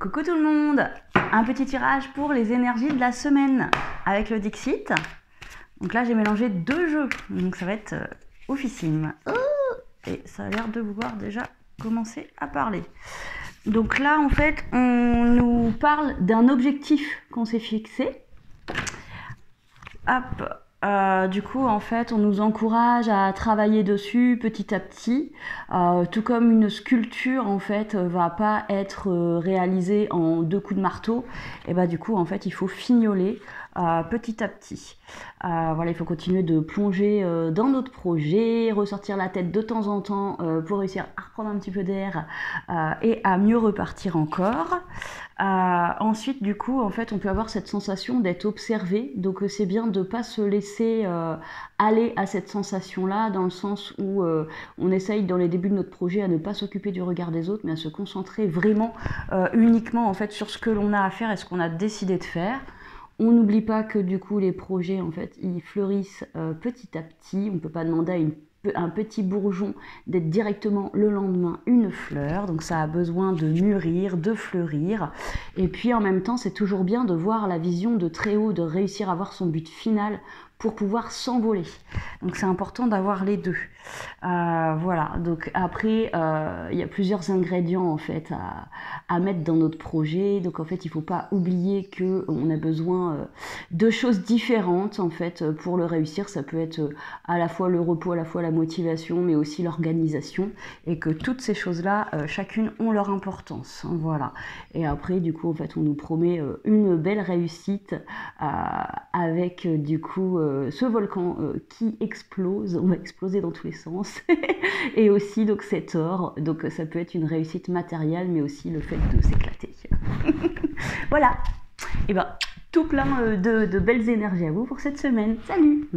Coucou tout le monde, un petit tirage pour les énergies de la semaine avec le Dixit. Donc là j'ai mélangé deux jeux, donc ça va être oufissime. Et ça a l'air de vouloir déjà commencer à parler. Donc là en fait on nous parle d'un objectif qu'on s'est fixé. Hop. Du coup, en fait, on nous encourage à travailler dessus petit à petit, tout comme une sculpture, en fait, va pas être réalisée en deux coups de marteau. Et bah, du coup, en fait, il faut fignoler petit à petit. Voilà, il faut continuer de plonger dans notre projet, ressortir la tête de temps en temps pour réussir à reprendre un petit peu d'air et à mieux repartir encore. Ensuite, du coup, en fait, on peut avoir cette sensation d'être observé. Donc, c'est bien de ne pas se laisser aller à cette sensation-là, dans le sens où on essaye, dans les débuts de notre projet, à ne pas s'occuper du regard des autres, mais à se concentrer vraiment uniquement, en fait, sur ce que l'on a à faire et ce qu'on a décidé de faire. On n'oublie pas que, du coup, les projets, en fait, ils fleurissent petit à petit. On ne peut pas demander à un petit bourgeon d'être directement le lendemain une fleur, donc ça a besoin de mûrir, de fleurir, et puis en même temps c'est toujours bien de voir la vision de très haut, de réussir à voir son but final pour pouvoir s'envoler. Donc c'est important d'avoir les deux. Voilà, donc après il y a plusieurs ingrédients en fait à mettre dans notre projet, donc en fait il ne faut pas oublier qu'on a besoin de choses différentes en fait pour le réussir. Ça peut être à la fois le repos, à la fois la motivation, mais aussi l'organisation, et que toutes ces choses-là, chacune ont leur importance. Voilà. Et après, du coup, en fait, on nous promet une belle réussite avec, du coup, ce volcan qui explose. On va exploser dans tous les sens. Et aussi, donc, cet or. Donc, ça peut être une réussite matérielle, mais aussi le fait de s'éclater. Voilà. Et ben, tout plein de belles énergies à vous pour cette semaine. Salut!